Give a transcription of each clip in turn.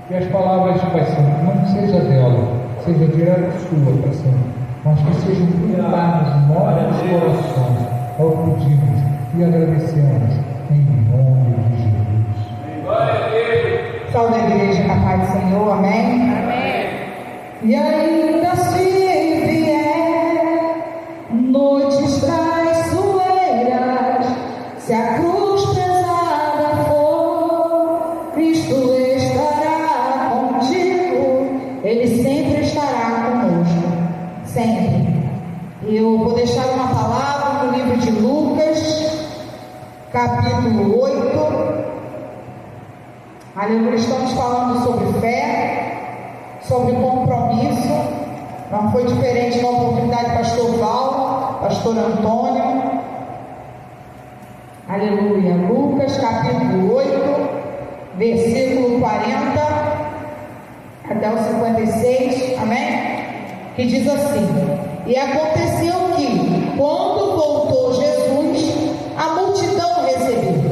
Que as palavras de Pai Santo não seja dela, seja direto sua, Pai Santo, mas que sejam cumpridas nos nossos corações, ao pedimos e agradecemos em nome de Jesus. Glória a Deus. Salve a igreja, com a paz do Senhor, amém? Amém. E ainda se vier noites traiçoeiras, se a cruz pesada for, Cristo estará contigo, Ele sempre estará conosco, sempre. Eu vou deixar uma palavra no livro de Lucas, capítulo 8. Aleluia, estamos falando sobre fé, sobre compromisso. Não foi diferente na oportunidade do pastor Val, pastor Antônio. Aleluia. Lucas capítulo 8, versículo 40 até o 56, amém? Que diz assim: e aconteceu que, quando voltou Jesus, a multidão recebeu,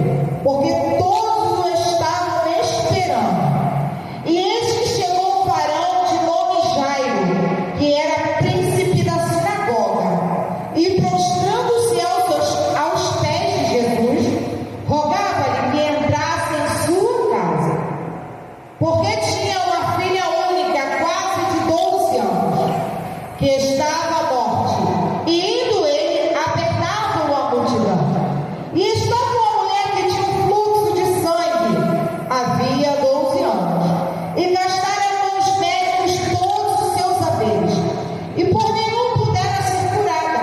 porque todos o estavam esperando. E eis que chegou um varão de nome Jairo, que era príncipe da sinagoga, e prostrando-se aos pés de Jesus, rogava-lhe que entrasse em sua casa, porque tinha uma filha única, quase de 12 anos, que estava à morte. E indo ele, apertava-o a multidão. E estava uma mulher que tinha um fluxo de sangue, havia 12 anos, e gastaram os médicos todos os seus haveres, e por nenhum pudera ser curada.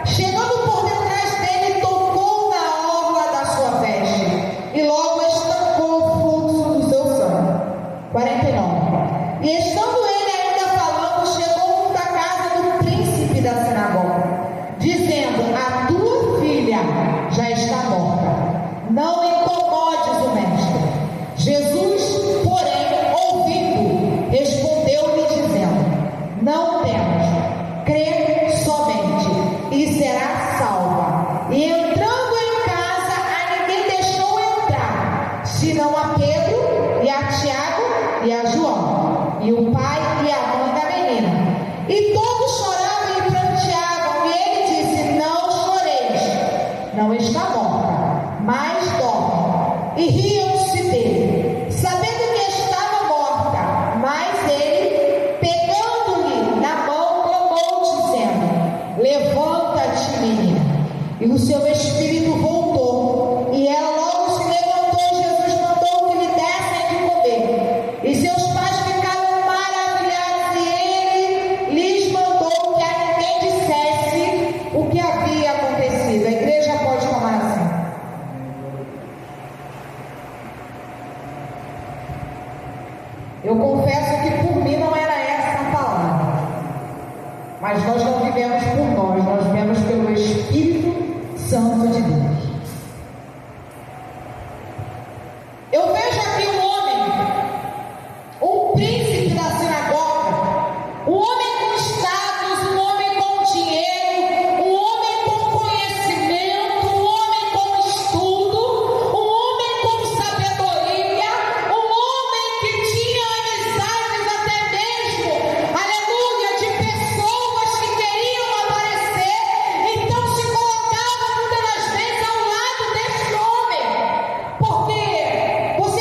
Chegando por detrás dele, tocou na orla da sua veste, e logo estancou o fluxo do seu sangue. 49. E estando ele ainda falando, chegou da casa do príncipe da sinagoga, dizendo: a tua filha já está morta, não incomodes o mestre. Jesus, porém, ouvindo, respondeu-lhe dizendo: não temas, crê somente, e será salva. E entrando em casa, a ninguém deixou entrar, senão a Pedro e a Tiago e a João, e o pai e a mãe da menina. E todos choravam e pranteavam, e ele disse: não choreis, não está morta, mas dorme. E riam-se dele, sabendo que estava morta. Mas ele, pegando-lhe na mão, clamou, dizendo: levanta-te, menina. E o seu espírito voltou, e ela logo se levantou, e Jesus mandou que lhe dessem de comer. E seus pais ficaram maravilhados, e ele lhes mandou que a ninguém dissesse o que havia acontecido. A igreja pode tomar assim. Eu confesso que por mim não era essa a palavra, mas nós não vivemos por nós vivemos pelo Espírito Santo de Deus. Eu vejo aqui um homem, um príncipe da sinagoga, um homem com status, um homem com dinheiro, um homem com conhecimento, um homem com estudo, um homem com sabedoria, um homem que tinha amizades até mesmo, aleluia, de pessoas que queriam aparecer, então se colocava muitas das vezes ao lado desse homem. Porque você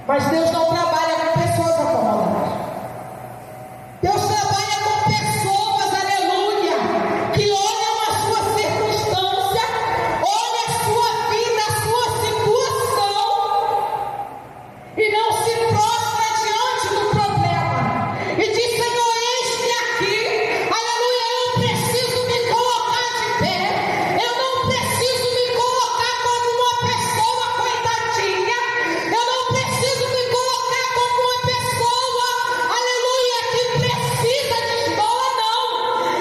Mas Deus não trabalha com pessoas acomodadas. Deus trabalha com pessoas, aleluia, que olham a sua circunstância, olham a sua vida, a sua situação e não se prostra diante do problema e diz: Senhor, eis-me aqui, aleluia, eu preciso me colocar de pé, eu não preciso me colocar como uma pessoa coitadinha, eu não preciso me colocar como uma pessoa, aleluia, que precisa de esmola, não.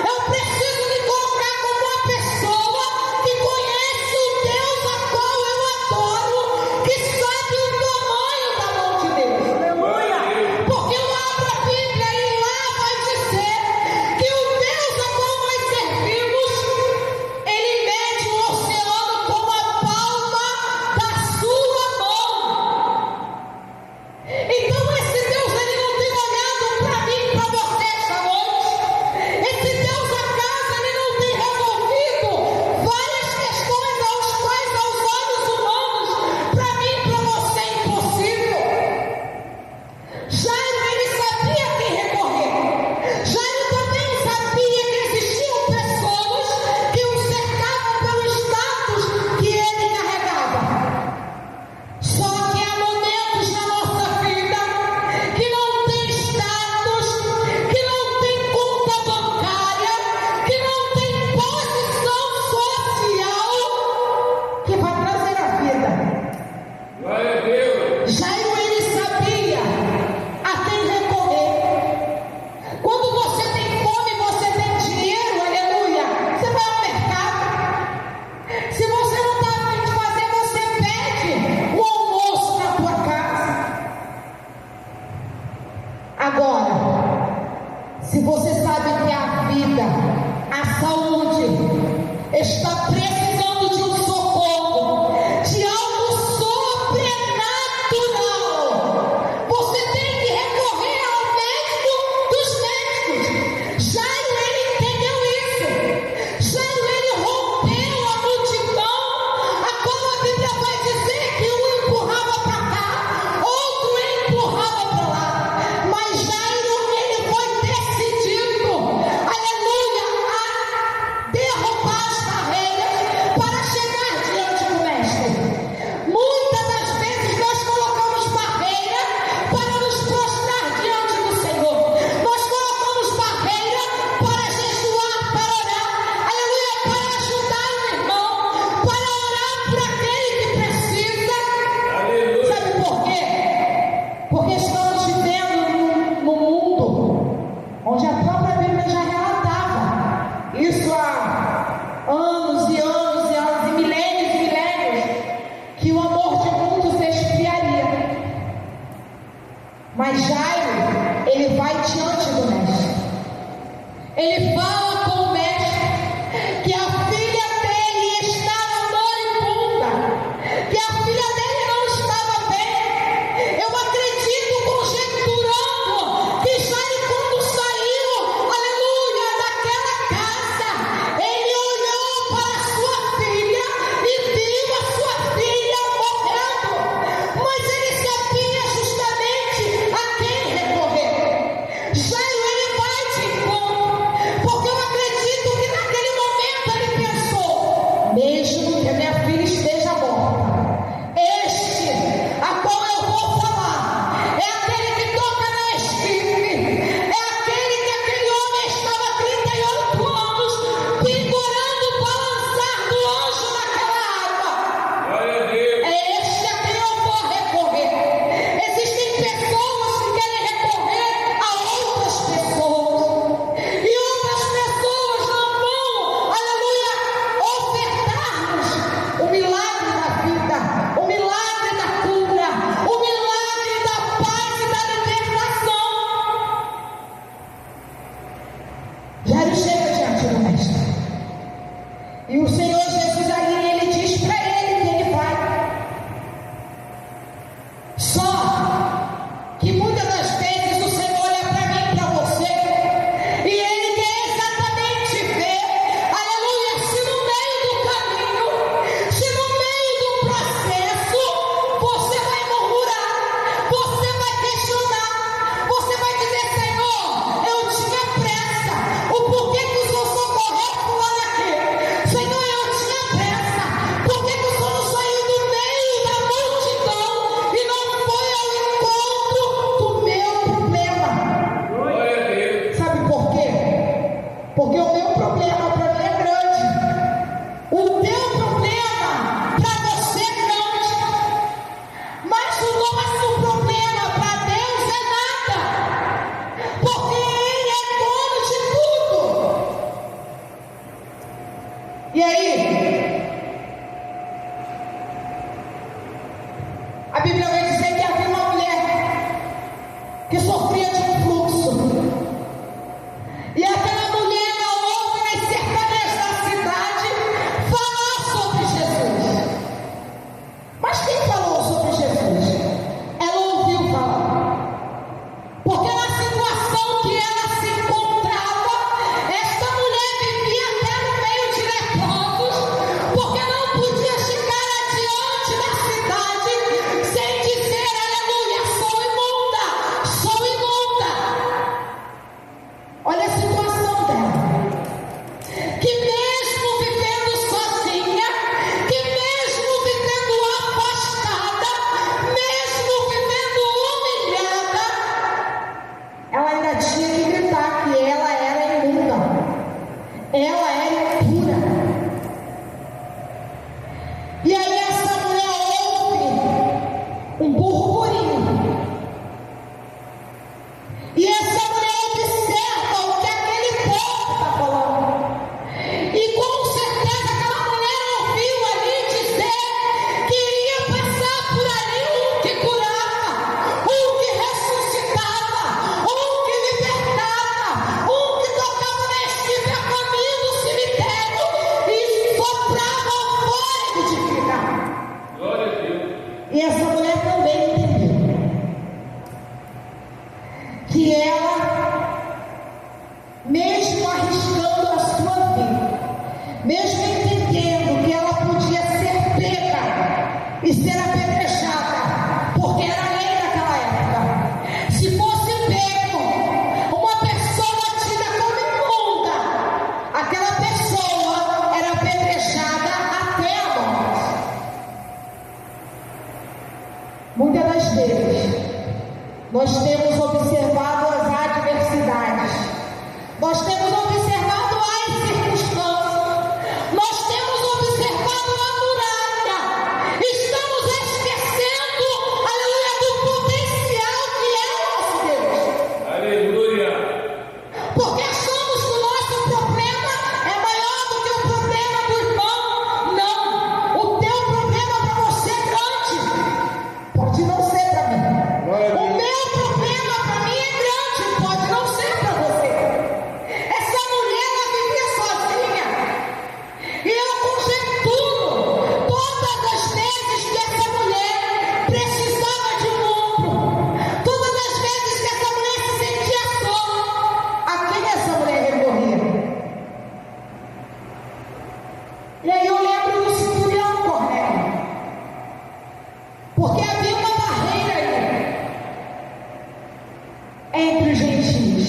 Eu preciso me colocar como uma pessoa que conhece o Deus a qual eu adoro, que sabe o tamanho da mão de Deus, aleluia. Porque eu abro a Bíblia e lá vai dizer que o Deus a qual nós servimos, ele mede o oceano com a palma da sua mão. Então esse Deus, ele não tem olhado para mim, para você esta noite. Esse Deus acaso, ele não tem resolvido várias questões aos quais aos olhos humanos, para mim, para você é impossível. Jairo, ele sabia a quem recorrer. Jairo também sabia que existiam pessoas que o cercavam pelo status que ele carregava. Só que há momentos na nossa vida que não tem status, que não tem conta bancária, que não tem posição social que vai trazer a vida. Glória a Deus. Jairo, ele sabia a quem recorrer. Quando você tem fome, você tem dinheiro, aleluia, você vai ao mercado. Se você não está a fim de fazer, você pede o almoço na tua casa. Agora, se você sabe que a vida, a saúde está precisando de um socorro, de algo sobrenatural, você tem que recorrer ao médico dos médicos. Jairo, ele entendeu isso. Jairo, ele rompeu a multidão, a qual a Bíblia vai dizer que um empurrava para cá, outro empurrava para lá. Mas Jairo, ele foi decidido, aleluia, a derrubar as barreiras para chegar diante do Mestre. Muitas das vezes nós colocamos barreira para nos prostrar diante do Senhor. Nós colocamos barreira para jejuar, para orar, aleluia, para ajudar o irmão, para orar por aquele que precisa. Aleluia. Sabe por quê? Porque estamos vivendo num mundo onde a própria Bíblia já relatava isso há anos e anos e anos, e milênios, que o amor de muitos esfriaria. Mas Jairo, ele vai diante do Mestre. Ele fala com o Mestre que a filha dele está moribunda, que a filha dele não estava bem. Eu acredito, conjecturando, que Jairo, quando saiu, aleluia, daquela casa, ele olhou para a sua filha e viu a sua filha morrendo. Mas ele sabia justamente a quem recorrer. Jairo, ele vai te encontro, porque eu que sofria de um fluxo. E aquela mulher não ouve nas cercanias da cidade falar sobre Jesus. Mas quem falou sobre Jesus? Ela ouviu falar. Porque na situação que ela se encontrava, esta mulher vivia até no meio de leprosos, porque não podia chegar adiante da cidade sem dizer: aleluia, sou imunda, sou imunda. Olha a situação dela, que mesmo vivendo sozinha, que mesmo vivendo afastada, mesmo vivendo humilhada, ela ainda tinha que gritar que ela era imunda, ela era impura. E aí essa mulher ouve um burburinho, e essa mulher observa o que aquele povo está falando. E com certeza aquela mulher ouviu ali dizer que iria passar por ali um que curava, um que ressuscitava, um que libertava, um que tocava na esquina caminho do cemitério e soprava o fôlego de vida. Glória a Deus. E essa mulher também entendeu que ela, mesmo arriscando a sua vida, mesmo entendendo que ela podia ser pega e ser apedrejada, porque era a lei daquela época, se fosse pego uma pessoa tida como imunda, aquela pessoa era apedrejada até a morte. Muitas das vezes nós temos observado as adversidades, nós temos observado as circunstâncias, nós temos observado a muralha, estamos esquecendo, aleluia, do potencial que é o nosso Deus. Aleluia. Porque achamos que o nosso problema é maior do que o problema do irmão. Não, o teu problema para você é grande, pode não ser para mim. O meu problema para mim é grande, pode não ser para você. Essa mulher ela vivia sozinha, e eu conjecturo todas as vezes que essa mulher precisava de um ombro, todas as vezes que essa mulher se sentia só, a quem essa mulher recorria? E aí eu lembro do centurião Cornélio, porque havia uma barreira aí entre os gentios.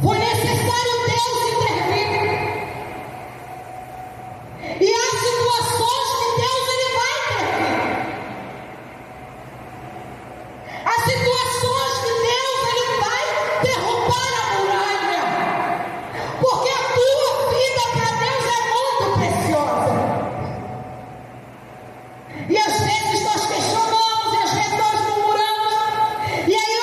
Foi necessário Deus intervir. E há situações que Deus ele vai intervir. Há situações que Deus ele vai derrubar a muralha. Porque a tua vida para Deus é muito preciosa. E às vezes nós questionamos, e às vezes nós murmuramos, e aí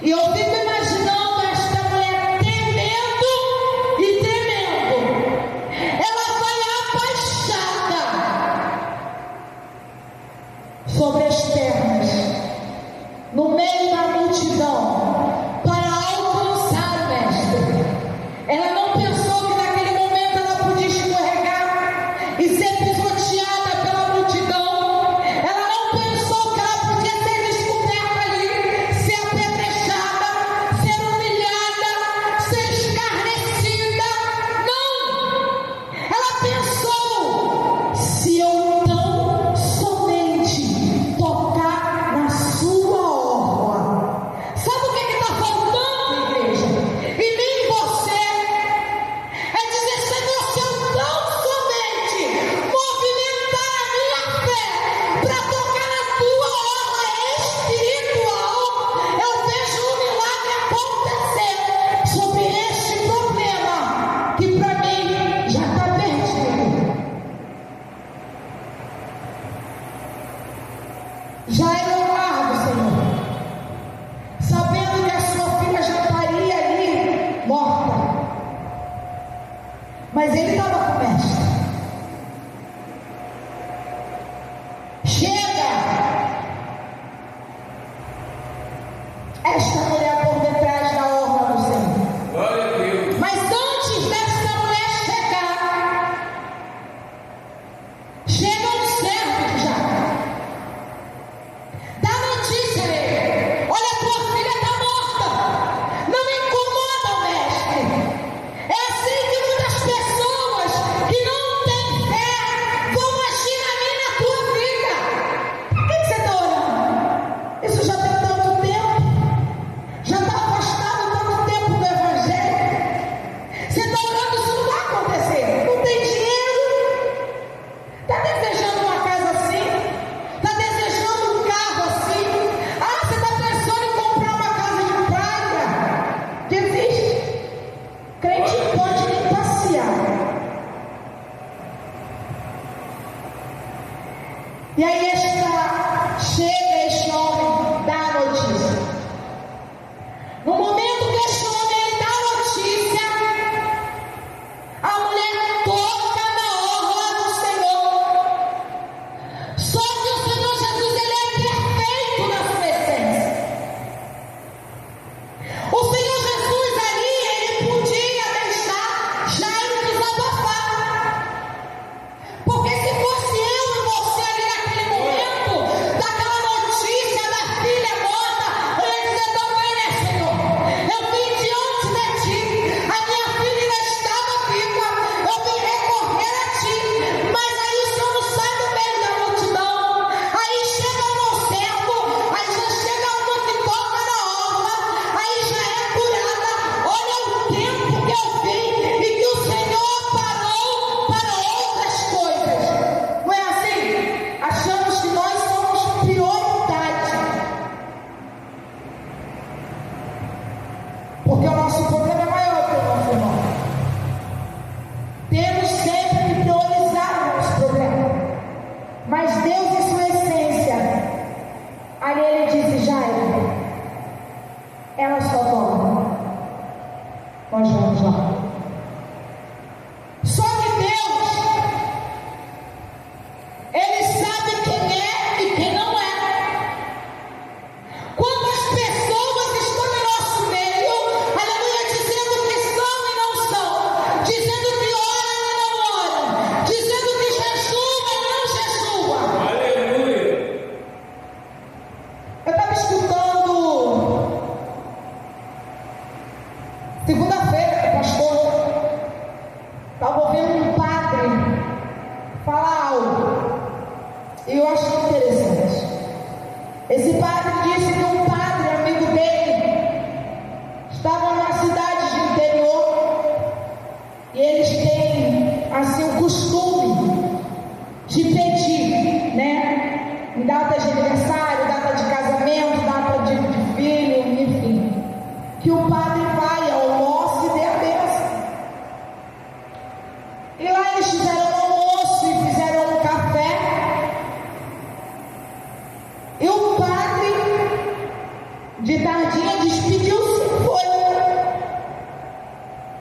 E eu fico imaginando esta mulher tremendo e tremendo. Ela vai abaixada sobre as pernas, no meio da multidão, para alcançar o Mestre. Ela não pensou que naquele momento ela podia escorregar e ser pisoteada pela multidão. Ela não pensou que ela podia ser descoberta ali, ser apedrejada, ser humilhada, ser escarnecida. Não! Ela pensou: se eu tão somente tocar na sua orla. Sabe o que está faltando, igreja? Em mim e você. É dizer: Senhor, se eu tão somente movimentar a minha fé para tocar na tua orla espiritual, eu vejo um milagre acontecer sobre este problema que para mim já está perdido. Já é Leonardo, Senhor, sabendo que a sua filha já estaria ali morta, mas ele estava com o Mestre. Chega esta mulher por detrás da orla do Senhor. Glória a Deus. Mas antes dessa mulher chegar, chega um servo de Jacó. Dá notícia a ele: olha, tua filha está morta. Não incomoda o Mestre. É assim que muitas pessoas De tardinha despediu-se e foi.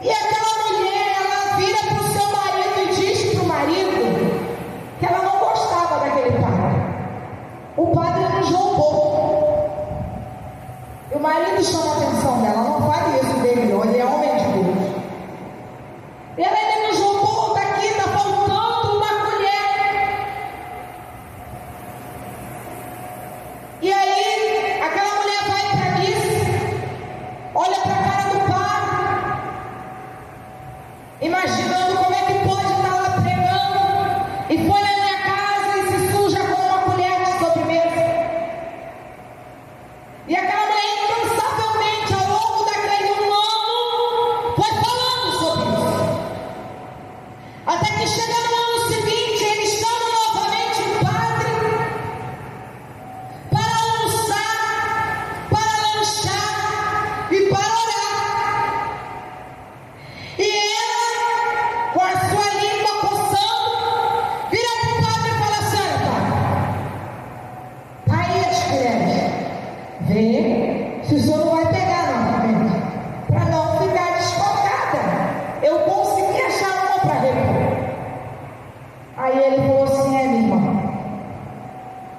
E aquela mulher, ela vira para o seu marido e diz para o marido que ela não gostava daquele padre. O padre nos roubou. E o marido chama a atenção dela: não fale isso dele, ele é homem de Deus. E ela: ele nos roubou, está aqui, está faltando uma colher. E aí, aquela mulher vai para a missa, olha para a cara do padre, imaginando como é que pode estar lá pregando, e foi na minha casa e se suja com uma colher de sobremesa. E aquela mulher, incansavelmente, ao longo daquele ano, foi falando sobre isso. Até que chega no ano seguinte, eles chamam novamente o padre para almoçar, para lanchar e para orar. E ela, com a sua língua coçando, vira para o padre e fala assim: olha, tá aí as colheres, vê se o senhor não vai pegar novamente, para não ficar desfocada. Eu consegui achar uma para repor. Aí ele falou assim: minha irmã,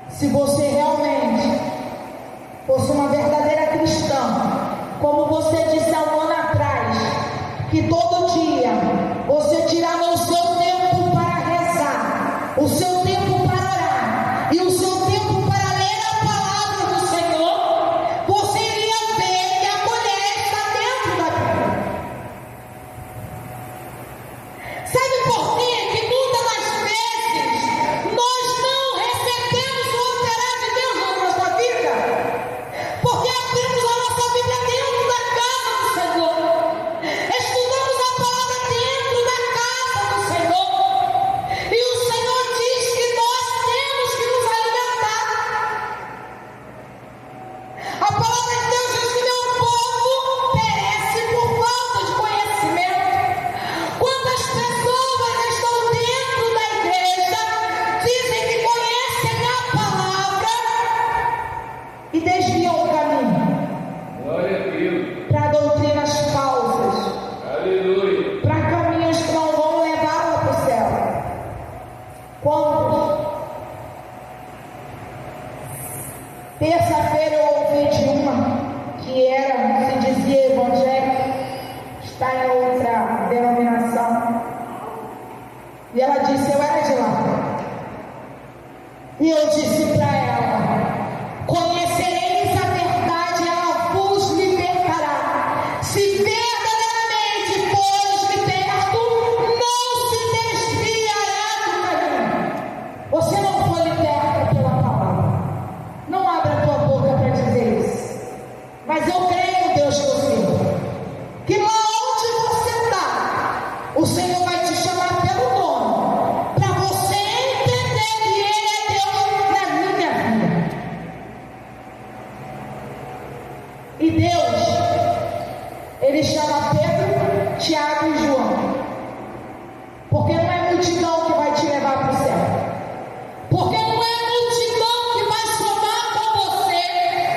se você realmente fosse uma verdadeira cristã, como você disse há um ano atrás, que todo dia você tirava o seu tempo para rezar, o seu tempo para orar e o seu tempo para ler a palavra do Senhor, você iria ver que a mulher está dentro da Bíblia. Sabe por quê? Que muitas das vezes nós não recebemos o operar de Deus na nossa vida, porque abrimos a nossa Bíblia dentro da casa do Senhor, estudamos a palavra dentro da casa do Senhor, e o Senhor diz que nós temos que nos alimentar. A palavra de Deus diz que meu povo perece por falta de conhecimento. Quantas pessoas estão dentro da igreja, dizem que conhecem a palavra e desviam o caminho Glória a Deus. para doutrinas falsas, Aleluia. para caminhos que não vão levá-la para o céu. Quantos? Terça-feira eu ouvi de uma que era, se dizia evangélica, está em outra denominação, e ela disse: eu era de lá. E eu disse para ela: conhecereis a verdade, ela vos libertará. Se verdadeiramente fores liberto, não se desviará do caminho. Você não foi liberto pela palavra. Não abra a tua boca para dizer isso. Mas eu creio no Deus que eu sirvo, que lá onde você está, o Senhor vai te chamar pelo nome, para você entender que Ele é Deus na minha vida. E Deus, Ele chama Pedro, Tiago e João, porque não é multidão que vai te levar para o céu, porque não é multidão que vai somar com você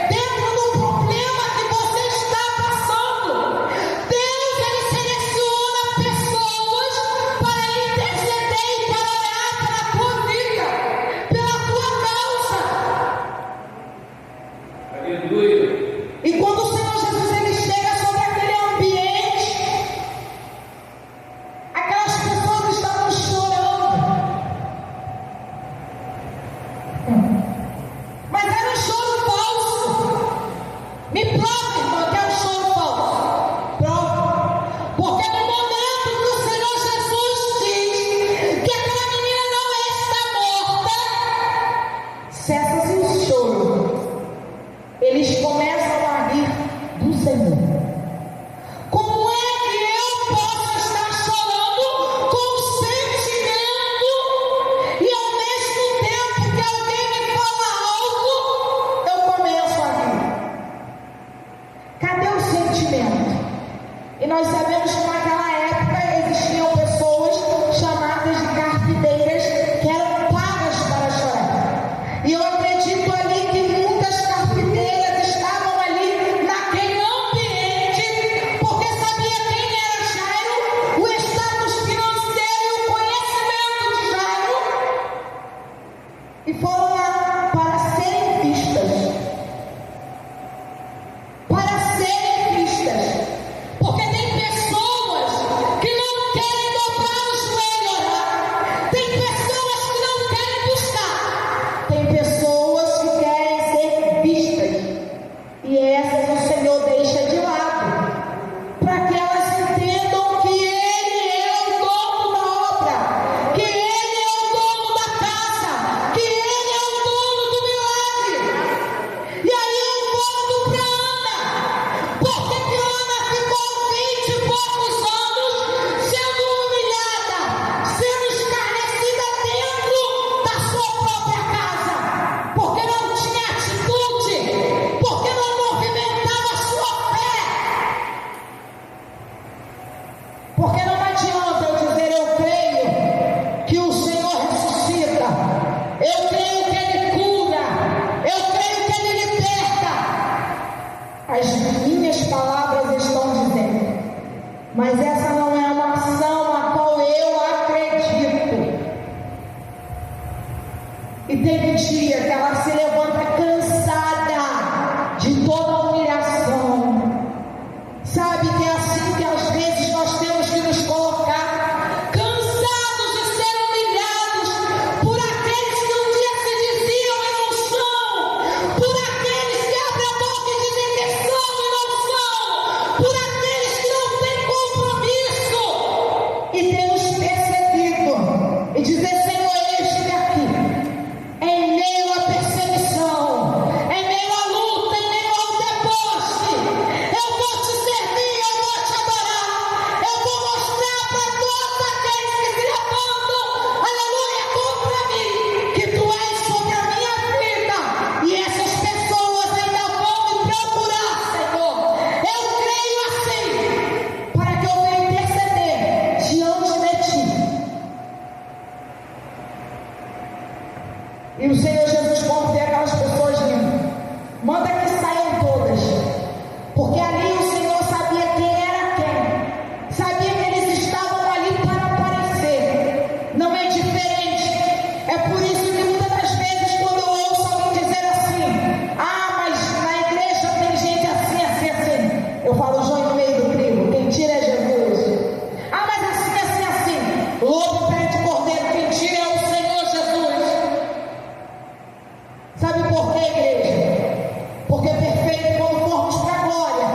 dentro do problema que você está passando. Deus, Ele seleciona pessoas para interceder e para orar pela tua vida, pela tua causa. Aleluia. E quando o Senhor Jesus ele chega sobre aquele ambiente, aquelas pessoas estavam chorando. Mas era um choro falso. Me prove, irmão, que é um choro falso. Prove. Porque no momento que o Senhor Jesus diz que aquela menina não está morta, cessa-se o choro. Eles começam a rir do Senhor. Como é que eu posso estar chorando com sentimento e ao mesmo tempo que alguém me fala algo, eu começo a rir? Cadê o sentimento? E nós sabemos que naquela época existiam pessoas chamadas de carpideiras que eram pagas para chorar. E eu acredito ali que muitas carpideiras estavam ali mas essa não é uma ação a qual eu acredito. E tem dia que ela se levanta cansada de toda a humilhação. Sabe que é assim que às vezes nós temos que nos colocar, cansados de ser humilhados por aqueles que um dia se diziam e não são, por aqueles que abrem a boca e dizem que são e não são, por aqueles que não têm compromisso. E temos percebido e dizer: Senhor, eis-me aqui, em meio à perseguição, em meio à luta, em meio ao deboche, eu vou te servir, eu vou te adorar, eu vou mostrar para todos aqueles que se levantam, aleluia, contra mim, que tu és sobre a minha vida, e essas pessoas ainda vão me procurar, Senhor. Eu creio assim, para que eu venha interceder diante de ti. E o Senhor Jesus, quando vê aquelas pessoas vindo, manda que saiam todas, porque ali o Senhor sabia quem era quem, sabia que eles estavam ali para aparecer. Não é diferente. É por isso que muitas das vezes, quando eu ouço alguém dizer assim: ah, mas na igreja tem gente assim, assim, assim, eu falo: joio no meio do trigo, quem tira é Jesus. Ah, mas assim, assim, assim, lobo pede cordeiro, quem tira é o Senhor Jesus. Sabe por quê, igreja? Porque perfeito, quando formos para a glória,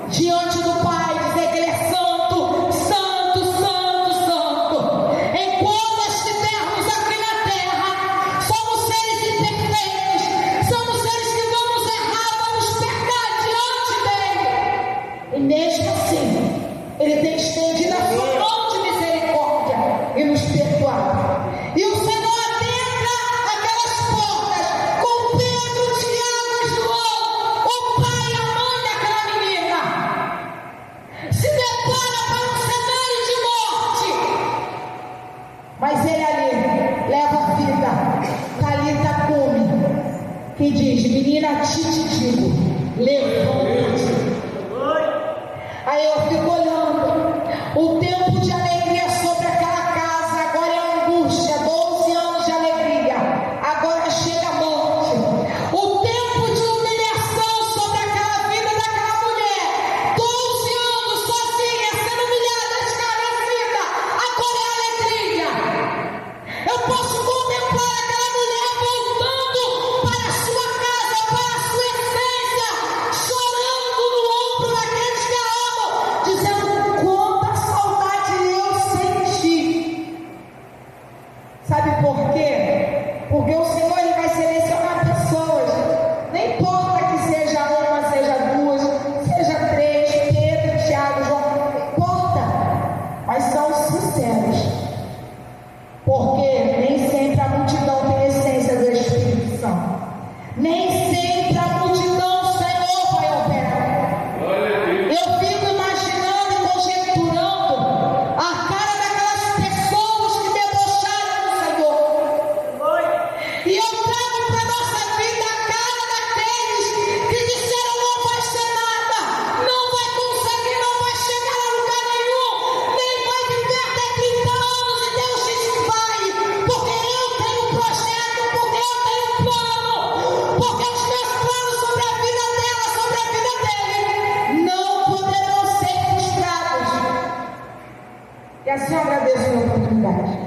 diante do Pai, dizer que Ele é santo, santo, santo, santo. Enquanto estivermos aqui na terra, somos seres imperfeitos, somos seres que vamos errar, vamos pecar diante dEle. E mesmo assim, Ele tem estendido a sua mão de misericórdia e nos perdoado. E o Senhor adentra aquelas portas com Pedro, Tiago e João, o pai e a mãe daquela menina. Se depara para um cenário de morte, mas ele ali leva a vida. Talita cumi, que diz: menina, te digo, levanta-te. Aí eu fico olhando, o tempo de alegria sobre aquela casa agora é angústia, 12 anos de alegria, agora chega a morte. O tempo de humilhação sobre aquela vida daquela mulher, 12 anos sozinha, sendo humilhada, escarnecida, agora é alegria. Eu posso contemplar aquela mulher voltando para a sua casa, para a sua essência, chorando no ombro daqueles que a amam, dizendo: quanta saudade eu senti. Sabe por quê? Porque o Senhor, Ele vai selecionar pessoas, não importa que seja uma, seja duas, seja três, Pedro, Tiago, João, não importa, mas são sinceros, porque nem sempre a multidão tem a essência do Espírito Santo, nem sempre a multidão, o Senhor, vai operar. Glória a Deus. Eu fico imaginando e conjecturando a cara daquelas pessoas que debocharam do Senhor. E eu trago para a nossa vida a cara daqueles que disseram: não vai ser nada, não vai conseguir, não vai chegar a lugar nenhum, nem vai viver até 30 anos. E Deus diz que vai, porque eu tenho um projeto, porque eu tenho um plano, porque os meus planos sobre a vida dela, sobre a vida dele, não poderão ser frustrados. E assim eu agradeço a oportunidade.